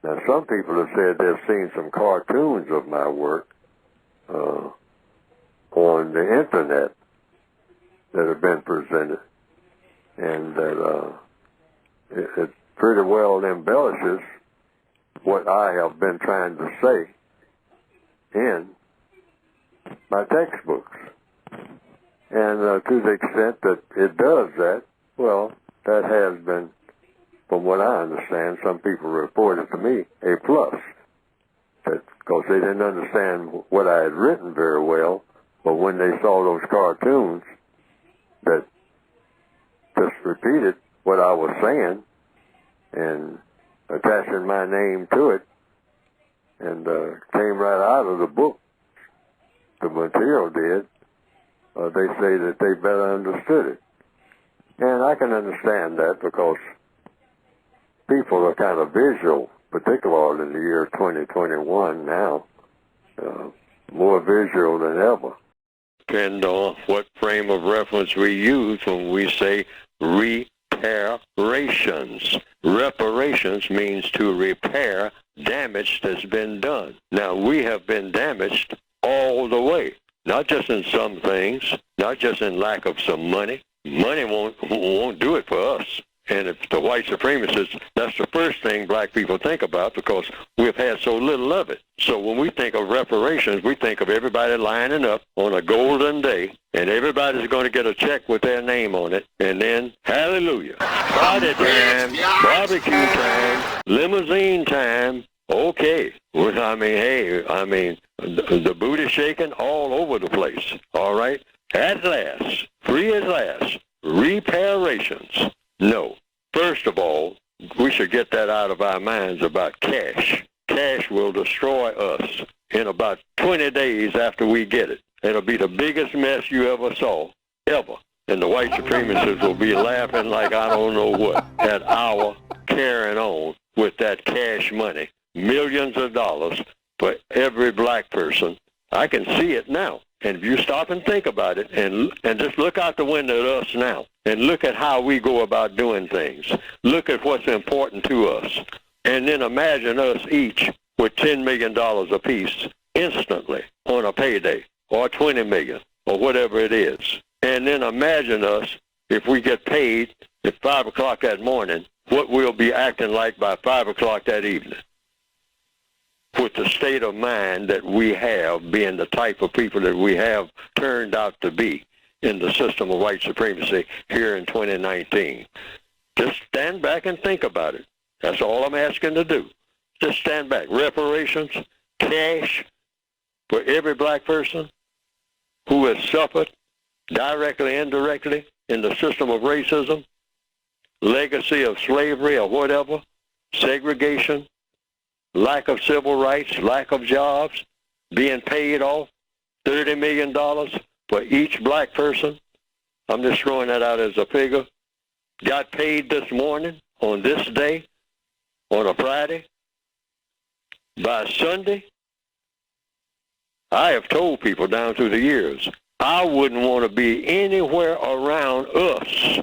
Now, some people have said they've seen some cartoons of my work on the internet that have been presented, and that it pretty well embellishes what I have been trying to say in my textbooks. And to the extent that it does that, well, that has been, from what I understand, some people reported to me, a plus. Because they didn't understand what I had written very well, but when they saw those cartoons that just repeated what I was saying and attaching my name to it, and came right out of the book, the material did, they say that they better understood it. And I can understand that because people are kind of visual, particularly in the year 2021 now, more visual than ever. Depend on what frame of reference we use when we say reparations. Reparations means to repair damage that's been done. Now, we have been damaged all the way, not just in some things, not just in lack of some money. Money won't do it for us. And if the white supremacists, that's the first thing black people think about because we've had so little of it. So when we think of reparations, we think of everybody lining up on a golden day, and everybody's going to get a check with their name on it, and then, hallelujah, party time, barbecue time, limousine time, okay. Well, I mean, the booty shaking all over the place, all right? At last, free at last, reparations. No. First of all, we should get that out of our minds about cash. Cash will destroy us in about 20 days after we get it. It'll be the biggest mess you ever saw, ever. And the white supremacists will be laughing like I don't know what at our carrying on with that cash money. Millions of dollars for every black person. I can see it now. And if you stop and think about it and just look out the window at us now and look at how we go about doing things, look at what's important to us, and then imagine us each with $10 million apiece instantly on a payday or $20 million or whatever it is. And then imagine us if we get paid at 5 o'clock that morning, what we'll be acting like by 5 o'clock that evening. With the state of mind that we have, being the type of people that we have turned out to be in the system of white supremacy here in 2019. Just stand back and think about it. That's all I'm asking to do. Just stand back. Reparations, cash for every black person who has suffered directly, indirectly in the system of racism, legacy of slavery or whatever, segregation, lack of civil rights, lack of jobs, being paid off, $30 million for each black person. I'm just throwing that out as a figure. Got paid this morning on this day, on a Friday. By Sunday, I have told people down through the years, I wouldn't want to be anywhere around us.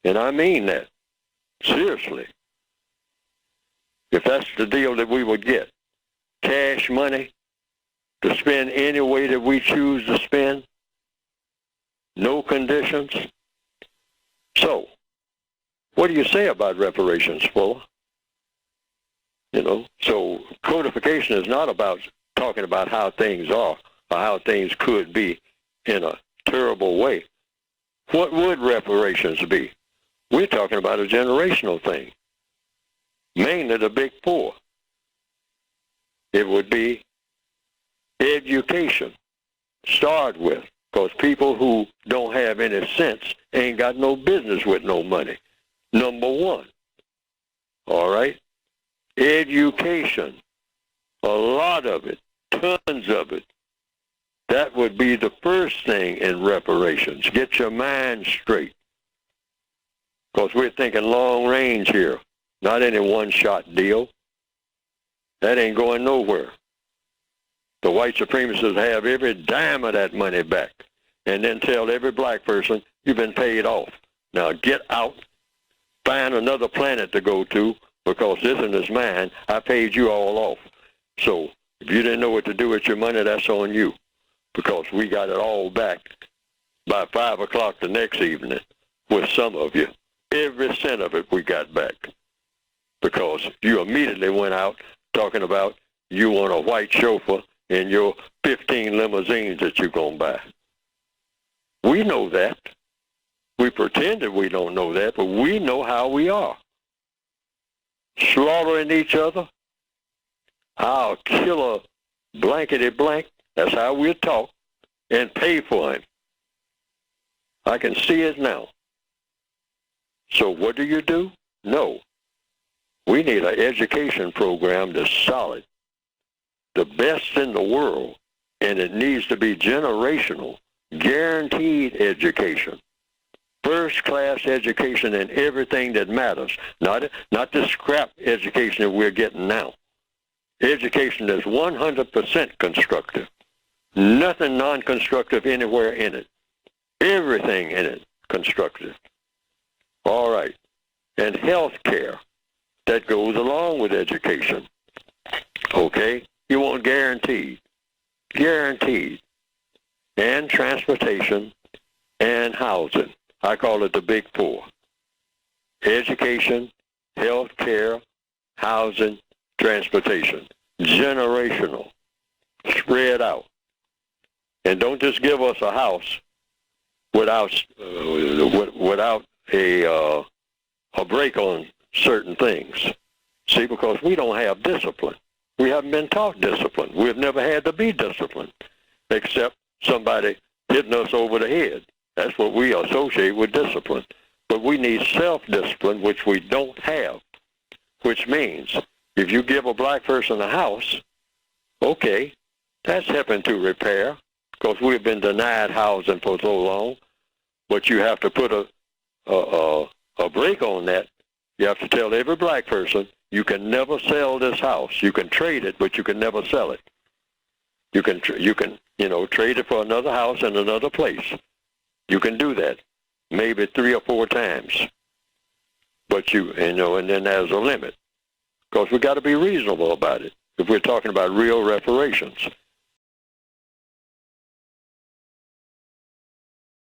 And I mean that, seriously. If that's the deal that we would get, cash money to spend any way that we choose to spend, no conditions. So, what do you say about reparations, Fuller? You know, so codification is not about talking about how things are or how things could be in a terrible way. What would reparations be? We're talking about a generational thing. Mainly the big four. It would be education, start with, because people who don't have any sense ain't got no business with no money. Number one, all right? Education, a lot of it, tons of it. That would be the first thing in reparations. Get your mind straight, because we're thinking long range here. Not any one-shot deal. That ain't going nowhere. The white supremacists have every dime of that money back and then tell every black person, you've been paid off. Now get out, find another planet to go to, because this one is mine. I paid you all off. So if you didn't know what to do with your money, that's on you, because we got it all back by 5 o'clock the next evening with some of you. Every cent of it we got back, because you immediately went out talking about you want a white chauffeur in your 15 limousines that you're going to buy. We know that. We pretended we don't know that, but we know how we are. Slaughtering each other. I'll kill a blankety blank. That's how we'll talk, and pay for him. I can see it now. So what do? No. We need an education program that's solid, the best in the world, and it needs to be generational, guaranteed education. First-class education in everything that matters, not the scrap education that we're getting now. Education that's 100% constructive. Nothing non-constructive anywhere in it. Everything in it constructive. All right. And health care, that goes along with education. Okay? You want guaranteed. Guaranteed. And transportation and housing. I call it the big four. Education, health care, housing, transportation. Generational. Spread out. And don't just give us a house without a break on certain things. See, because we don't have discipline. We haven't been taught discipline. We've never had to be disciplined, except somebody hitting us over the head. That's what we associate with discipline. But we need self-discipline, which we don't have, which means if you give a black person a house, okay, that's helping to repair, because we've been denied housing for so long. But you have to put a break on that. You have to tell every black person, you can never sell this house. You can trade it, but you can never sell it. You can trade it for another house in another place. You can do that, maybe 3 or 4 times. But and then there's a limit, because we got to be reasonable about it if we're talking about real reparations.